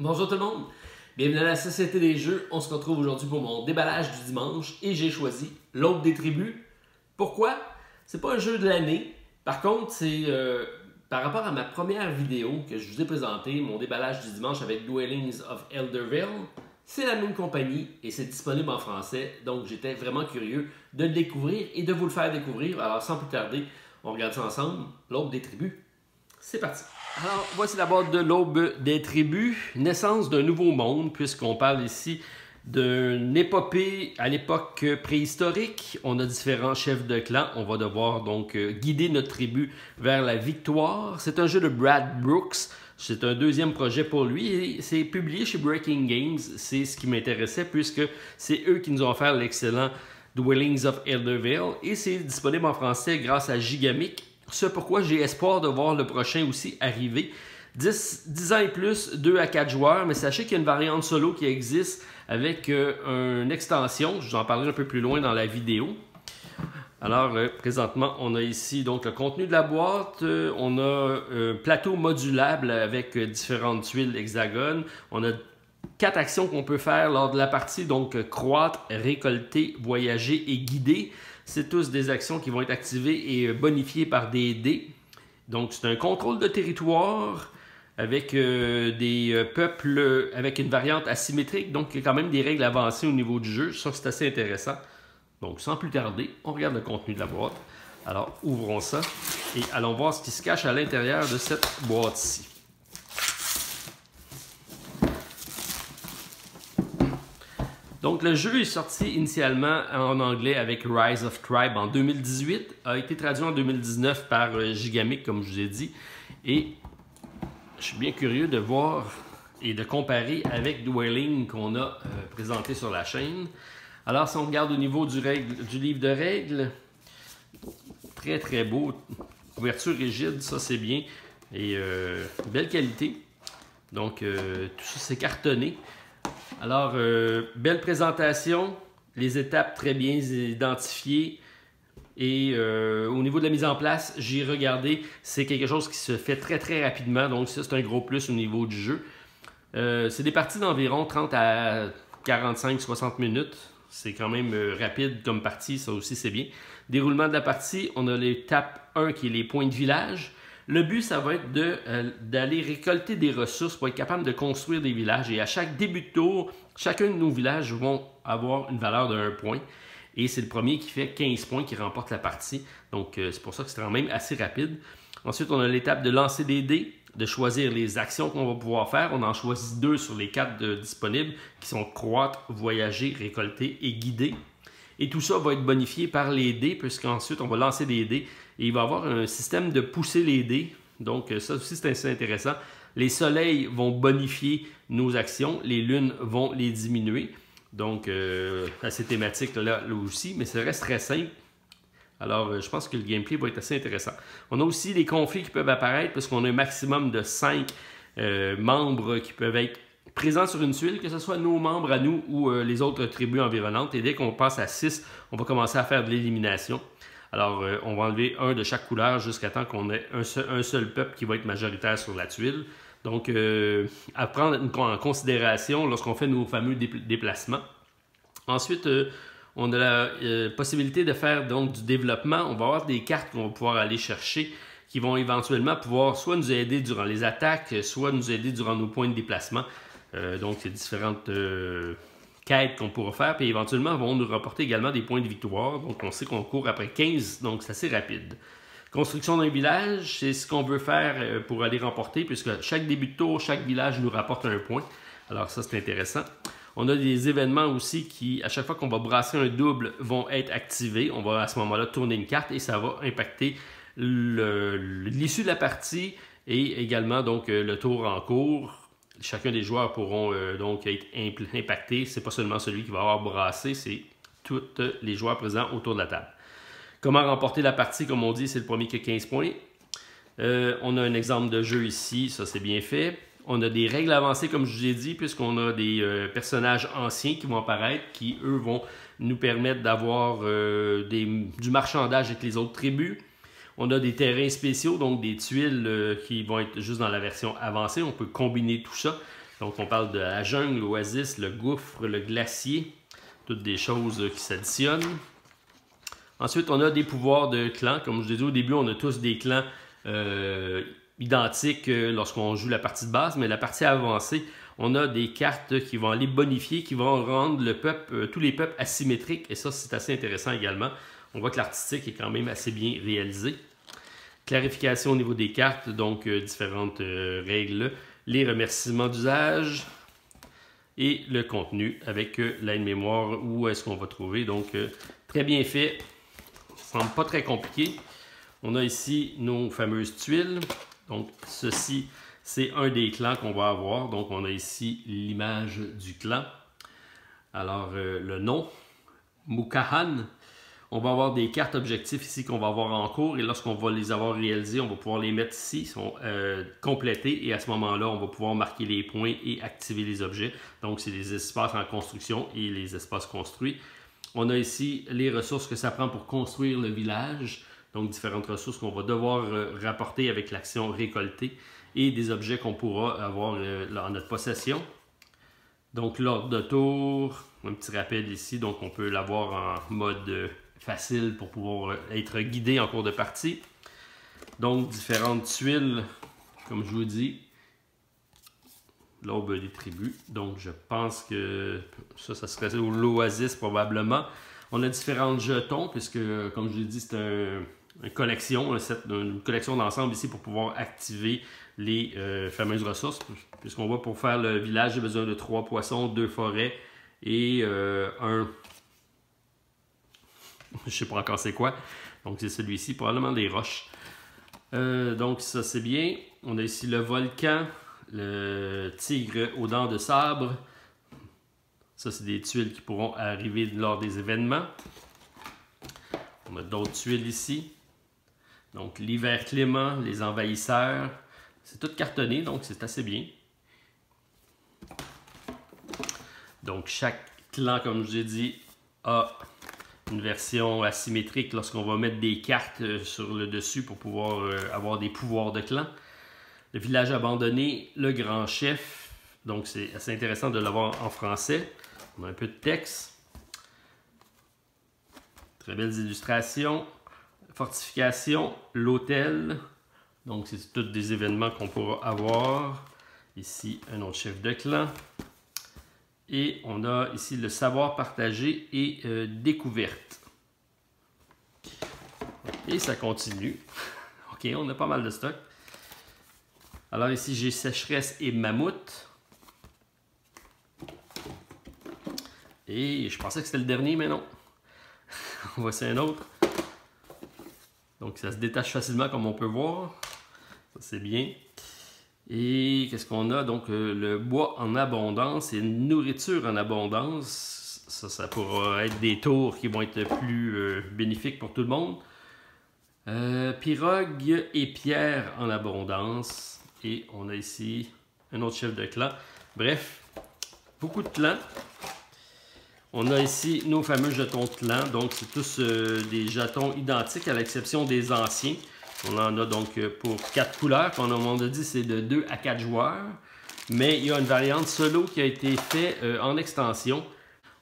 Bonjour tout le monde, bienvenue à la Société des Jeux. On se retrouve aujourd'hui pour mon déballage du dimanche et j'ai choisi l'Aube des Tribus. Pourquoi? C'est pas un jeu de l'année. Par contre, c'est par rapport à ma première vidéo que je vous ai présentée, mon déballage du dimanche avec Dwellings of Elderville. C'est la même compagnie et c'est disponible en français. Donc j'étais vraiment curieux de le découvrir et de vous le faire découvrir. Alors sans plus tarder, on regarde ça ensemble. L'Aube des Tribus. C'est parti. Alors, voici la boîte de l'Aube des Tribus, naissance d'un nouveau monde, puisqu'on parle ici d'une épopée à l'époque préhistorique. On a différents chefs de clan. On va devoir donc guider notre tribu vers la victoire. C'est un jeu de Brad Brooks. C'est un deuxième projet pour lui et c'est publié chez Breaking Games. C'est ce qui m'intéressait puisque c'est eux qui nous ont offert l'excellent Dwellings of Elderville et c'est disponible en français grâce à Gigamic. Ce pourquoi j'ai espoir de voir le prochain aussi arriver. 10 ans et plus, 2 à 4 joueurs, mais sachez qu'il y a une variante solo qui existe avec une extension. Je vous en parlerai un peu plus loin dans la vidéo. Alors, présentement, on a ici donc le contenu de la boîte. On a un plateau modulable avec différentes tuiles hexagones. On a 4 actions qu'on peut faire lors de la partie, donc croître, récolter, voyager et guider. C'est tous des actions qui vont être activées et bonifiées par des dés. Donc, c'est un contrôle de territoire avec des peuples avec une variante asymétrique. Donc, il y a quand même des règles avancées au niveau du jeu. Ça, c'est assez intéressant. Donc, sans plus tarder, on regarde le contenu de la boîte. Alors, ouvrons ça et allons voir ce qui se cache à l'intérieur de cette boîte-ci. Donc, le jeu est sorti initialement en anglais avec Rise of Tribe en 2018, a été traduit en 2019 par Gigamic, comme je vous ai dit, et je suis bien curieux de voir et de comparer avec Dwelling qu'on a présenté sur la chaîne. Alors, si on regarde au niveau du livre de règles, très très beau, couverture rigide, ça c'est bien, et belle qualité. Donc, tout ça c'est cartonné. Alors, belle présentation, les étapes très bien identifiées et au niveau de la mise en place, j'ai regardé, c'est quelque chose qui se fait très très rapidement, donc ça c'est un gros plus au niveau du jeu. C'est des parties d'environ 30 à 45-60 minutes, c'est quand même rapide comme partie, ça aussi c'est bien. Déroulement de la partie, on a l'étape 1 qui est les points de village. Le but, ça va être d'aller récolter des ressources pour être capable de construire des villages. Et à chaque début de tour, chacun de nos villages vont avoir une valeur de 1 point. Et c'est le premier qui fait 15 points qui remporte la partie. Donc, c'est pour ça que c'est quand même assez rapide. Ensuite, on a l'étape de lancer des dés, de choisir les actions qu'on va pouvoir faire. On en choisit 2 sur les 4 disponibles, qui sont croître, voyager, récolter et guider. Et tout ça va être bonifié par les dés, puisqu'ensuite, on va lancer des dés. Et il va y avoir un système de pousser les dés. Donc, ça aussi, c'est assez intéressant. Les soleils vont bonifier nos actions. Les lunes vont les diminuer. Donc, assez thématique là aussi, mais ça reste très simple. Alors, je pense que le gameplay va être assez intéressant. On a aussi les conflits qui peuvent apparaître, parce qu'on a un maximum de 5 membres qui peuvent être présents sur une tuile, que ce soit nos membres à nous ou les autres tribus environnantes. Et dès qu'on passe à 6, on va commencer à faire de l'élimination. Alors, on va enlever un de chaque couleur jusqu'à temps qu'on ait un seul peuple qui va être majoritaire sur la tuile. Donc, à prendre en considération lorsqu'on fait nos fameux déplacements. Ensuite, on a la possibilité de faire donc du développement. On va avoir des cartes qu'on va pouvoir aller chercher qui vont éventuellement pouvoir soit nous aider durant les attaques, soit nous aider durant nos points de déplacement. Donc, c'est différentes quêtes qu'on pourra faire, puis éventuellement vont nous rapporter également des points de victoire. Donc, on sait qu'on court après 15, donc c'est assez rapide. Construction d'un village, c'est ce qu'on veut faire pour aller remporter, puisque chaque début de tour, chaque village nous rapporte un point. Alors ça, c'est intéressant. On a des événements aussi qui, à chaque fois qu'on va brasser un double, vont être activés. On va à ce moment-là tourner une carte et ça va impacter l'issue de la partie et également donc le tour en cours. Chacun des joueurs pourront donc être impactés. Ce n'est pas seulement celui qui va avoir brassé, c'est tous les joueurs présents autour de la table. Comment remporter la partie, comme on dit, c'est le premier qui a 15 points. On a un exemple de jeu ici, ça c'est bien fait. On a des règles avancées, comme je vous ai dit, puisqu'on a des personnages anciens qui vont apparaître, qui, eux, vont nous permettre d'avoir du marchandage avec les autres tribus. On a des terrains spéciaux, donc des tuiles qui vont être juste dans la version avancée. On peut combiner tout ça. Donc on parle de la jungle, l'oasis, le gouffre, le glacier, toutes des choses qui s'additionnent. Ensuite, on a des pouvoirs de clans. Comme je l'ai dit au début, on a tous des clans identiques lorsqu'on joue la partie de base, mais la partie avancée, on a des cartes qui vont aller bonifier, qui vont rendre le peuple, tous les peuples asymétriques, et ça, c'est assez intéressant également. On voit que l'artistique est quand même assez bien réalisé. Clarification au niveau des cartes, donc différentes règles, les remerciements d'usage et le contenu avec l'aide-mémoire, où est-ce qu'on va trouver. Donc, très bien fait. Ça semble pas très compliqué. On a ici nos fameuses tuiles. Donc, ceci, c'est un des clans qu'on va avoir. Donc, on a ici l'image du clan. Alors, le nom, Mukahan. On va avoir des cartes objectifs ici qu'on va avoir en cours. Et lorsqu'on va les avoir réalisées, on va pouvoir les mettre ici, sont complétés. Et à ce moment-là, on va pouvoir marquer les points et activer les objets. Donc, c'est les espaces en construction et les espaces construits. On a ici les ressources que ça prend pour construire le village. Donc, différentes ressources qu'on va devoir rapporter avec l'action récolter et des objets qu'on pourra avoir en notre possession. Donc, l'ordre de tour, un petit rappel ici. Donc, on peut l'avoir en mode facile pour pouvoir être guidé en cours de partie. Donc, différentes tuiles, comme je vous dis. L'aube des tribus. Donc, je pense que ça serait l'oasis probablement. On a différents jetons, puisque, comme je l'ai dit, c'est une collection, une collection d'ensemble ici pour pouvoir activer les fameuses ressources. Puisqu'on voit pour faire le village, j'ai besoin de 3 poissons, 2 forêts et un... je ne sais pas encore c'est quoi. Donc, c'est celui-ci, probablement des roches. Donc, ça, c'est bien. On a ici le volcan. Le tigre aux dents de sabre. Ça, c'est des tuiles qui pourront arriver lors des événements. On a d'autres tuiles ici. Donc, l'hiver clément, les envahisseurs. C'est tout cartonné, donc c'est assez bien. Donc, chaque clan, comme je l'ai dit, a une version asymétrique lorsqu'on va mettre des cartes sur le dessus pour pouvoir avoir des pouvoirs de clan. Le village abandonné, le grand chef. Donc, c'est assez intéressant de l'avoir en français. On a un peu de texte. Très belles illustrations. Fortification, l'hôtel. Donc, c'est tous des événements qu'on pourra avoir. Ici, un autre chef de clan. Et on a ici le savoir partagé et découverte. Et ça continue. OK, on a pas mal de stock. Alors ici, j'ai sécheresse et mammouth. Et je pensais que c'était le dernier, mais non. Voici un autre. Donc ça se détache facilement comme on peut voir. Ça c'est bien. Et qu'est-ce qu'on a? Donc le bois en abondance et une nourriture en abondance. Ça pourra être des tours qui vont être plus bénéfiques pour tout le monde. Pirogue et pierre en abondance. Et on a ici un autre chef de clan. Bref, beaucoup de clans. On a ici nos fameux jetons de clan. Donc, c'est tous des jetons identiques à l'exception des anciens. On en a donc pour 4 couleurs. Comme on a dit, c'est de 2 à 4 joueurs. Mais il y a une variante solo qui a été faite en extension.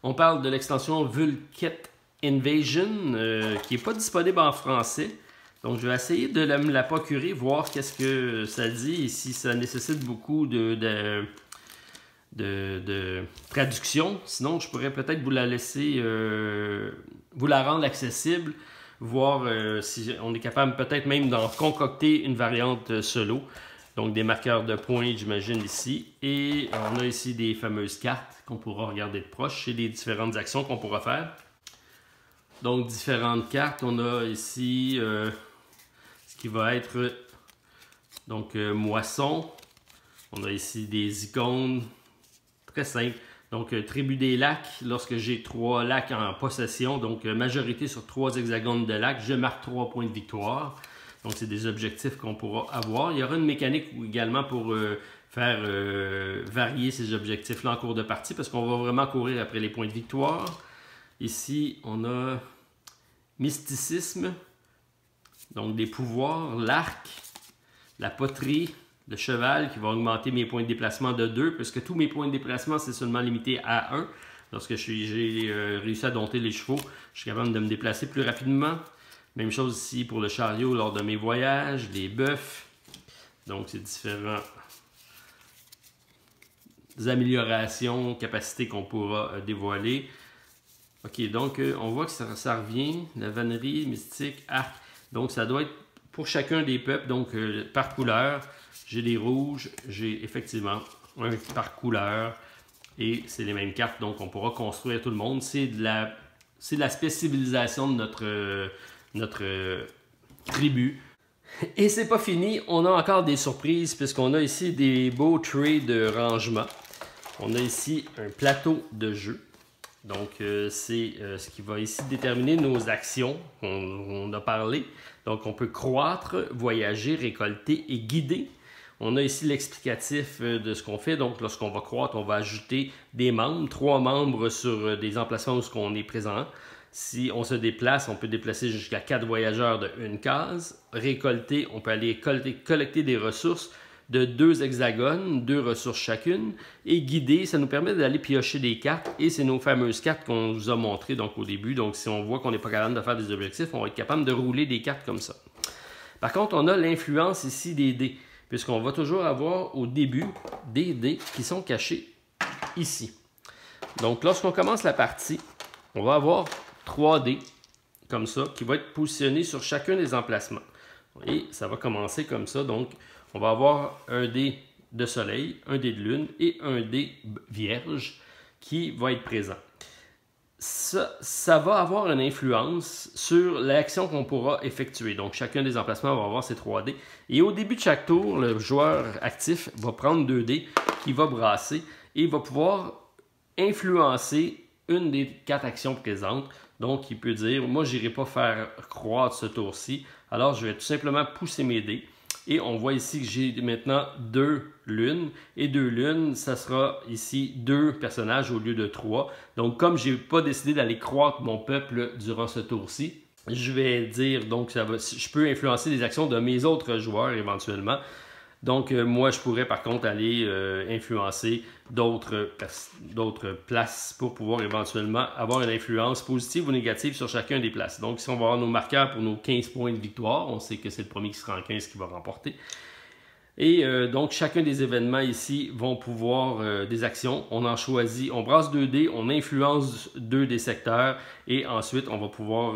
On parle de l'extension Vulket Invasion qui n'est pas disponible en français. Donc, je vais essayer de me la procurer, voir qu'est-ce que ça dit et si ça nécessite beaucoup de traduction. Sinon, je pourrais peut-être vous la laisser, vous la rendre accessible, voir si on est capable peut-être même d'en concocter une variante solo. Donc, des marqueurs de points, j'imagine, ici. Et on a ici des fameuses cartes qu'on pourra regarder de proche et les différentes actions qu'on pourra faire. Donc, différentes cartes. On a ici... qui va être donc moisson. On a ici des icônes très simples. Donc tribu des lacs, lorsque j'ai 3 lacs en possession, donc majorité sur 3 hexagones de lacs, je marque 3 points de victoire. Donc c'est des objectifs qu'on pourra avoir. Il y aura une mécanique également pour faire varier ces objectifs-là en cours de partie parce qu'on va vraiment courir après les points de victoire. Ici, on a mysticisme. Donc, des pouvoirs, l'arc, la poterie, de cheval qui va augmenter mes points de déplacement de 2, puisque tous mes points de déplacement, c'est seulement limité à 1. Lorsque j'ai réussi à dompter les chevaux, je suis capable de me déplacer plus rapidement. Même chose ici pour le chariot lors de mes voyages, les bœufs. Donc, c'est différentes améliorations, capacités qu'on pourra dévoiler. Ok, donc on voit que ça revient, la vannerie, mystique, arc. Donc, ça doit être pour chacun des peuples, donc par couleur. J'ai des rouges, j'ai effectivement un par couleur. Et c'est les mêmes cartes, donc on pourra construire tout le monde. C'est de l'aspect civilisation de notre tribu. Et c'est pas fini, on a encore des surprises puisqu'on a ici des beaux trays de rangement. On a ici un plateau de jeu. Donc c'est ce qui va ici déterminer nos actions qu'on a parlé. Donc on peut croître, voyager, récolter et guider. On a ici l'explicatif de ce qu'on fait. Donc, lorsqu'on va croître, on va ajouter des membres, 3 membres sur des emplacements où on est présent. Si on se déplace, on peut déplacer jusqu'à 4 voyageurs de 1 case. Récolter, on peut aller collecter des ressources de 2 hexagones, 2 ressources chacune. Et guider, ça nous permet d'aller piocher des cartes. Et c'est nos fameuses cartes qu'on vous a montrées donc, au début. Donc, si on voit qu'on n'est pas capable de faire des objectifs, on va être capable de rouler des cartes comme ça. Par contre, on a l'influence ici des dés. Puisqu'on va toujours avoir au début des dés qui sont cachés ici. Donc, lorsqu'on commence la partie, on va avoir 3 dés comme ça qui vont être positionnés sur chacun des emplacements. Et ça va commencer comme ça. Donc, on va avoir un dé de soleil, un dé de lune et un dé vierge qui va être présent. Ça va avoir une influence sur l'action qu'on pourra effectuer. Donc, chacun des emplacements va avoir ses 3 dés. Et au début de chaque tour, le joueur actif va prendre 2 dés qu'il va brasser et va pouvoir influencer une des 4 actions présentes. Donc, il peut dire, moi, je n'irai pas faire croître ce tour-ci. Alors, je vais tout simplement pousser mes dés. Et on voit ici que j'ai maintenant 2 lunes. Et 2 lunes, ça sera ici 2 personnages au lieu de 3. Donc, comme je n'ai pas décidé d'aller croître mon peuple durant ce tour-ci, je vais dire, donc, je peux influencer les actions de mes autres joueurs éventuellement. Donc, moi, je pourrais par contre aller influencer d'autres places pour pouvoir éventuellement avoir une influence positive ou négative sur chacun des places. Donc, si on va avoir nos marqueurs pour nos 15 points de victoire, on sait que c'est le premier qui sera en 15 qui va remporter. Et donc, chacun des événements ici vont pouvoir des actions. On en choisit, on brasse 2 dés, on influence 2 des secteurs et ensuite, on va pouvoir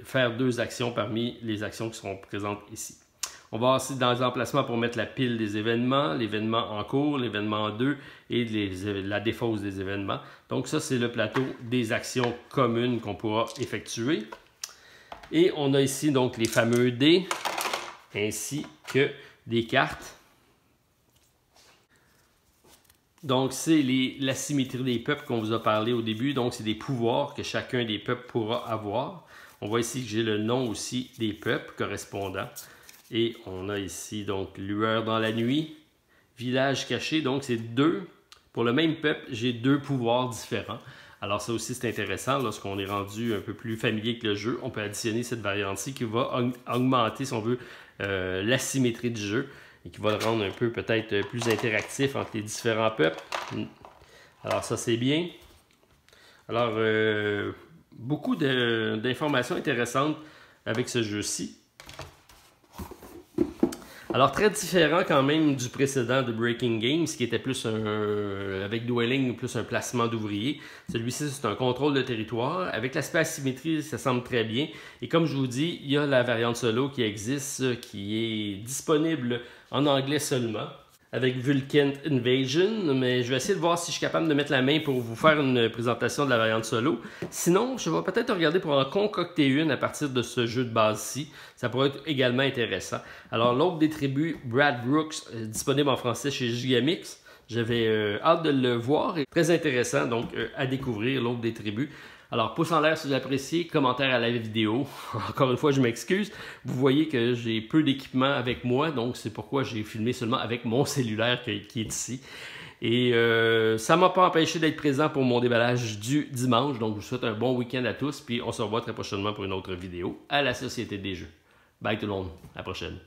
faire 2 actions parmi les actions qui seront présentes ici. On va aussi dans les emplacements pour mettre la pile des événements, l'événement en cours, l'événement en 2 et la défausse des événements. Donc ça, c'est le plateau des actions communes qu'on pourra effectuer. Et on a ici donc les fameux dés ainsi que des cartes. Donc c'est la symétrie des peuples qu'on vous a parlé au début. Donc c'est des pouvoirs que chacun des peuples pourra avoir. On voit ici que j'ai le nom aussi des peuples correspondants. Et on a ici donc lueur dans la nuit, village caché. Donc c'est 2. Pour le même peuple, j'ai 2 pouvoirs différents. Alors ça aussi c'est intéressant. Lorsqu'on est rendu un peu plus familier avec le jeu, on peut additionner cette variante-ci qui va augmenter, si on veut, la symétrie du jeu et qui va le rendre un peu peut-être plus interactif entre les différents peuples. Alors ça c'est bien. Alors beaucoup d'informations intéressantes avec ce jeu-ci. Alors, très différent quand même du précédent de Breaking Games, qui était plus avec Dwelling, plus un placement d'ouvriers. Celui-ci, c'est un contrôle de territoire. Avec l'aspect asymétrie, ça semble très bien. Et comme je vous dis, il y a la variante solo qui existe, qui est disponible en anglais seulement, avec Vulcan Invasion, mais je vais essayer de voir si je suis capable de mettre la main pour vous faire une présentation de la variante solo. Sinon, je vais peut-être regarder pour en concocter une à partir de ce jeu de base-ci. Ça pourrait être également intéressant. Alors, l'autre des tribus, Brad Brooks, disponible en français chez Gigamix. J'avais hâte de le voir et très intéressant, donc à découvrir l'autre des tribus. Alors, pouce en l'air si vous appréciez, commentaire à la vidéo. Encore une fois, je m'excuse. Vous voyez que j'ai peu d'équipement avec moi, donc c'est pourquoi j'ai filmé seulement avec mon cellulaire qui est ici. Et ça ne m'a pas empêché d'être présent pour mon déballage du dimanche. Donc, je vous souhaite un bon week-end à tous, puis on se revoit très prochainement pour une autre vidéo à la Société des Jeux. Bye tout le monde, à la prochaine.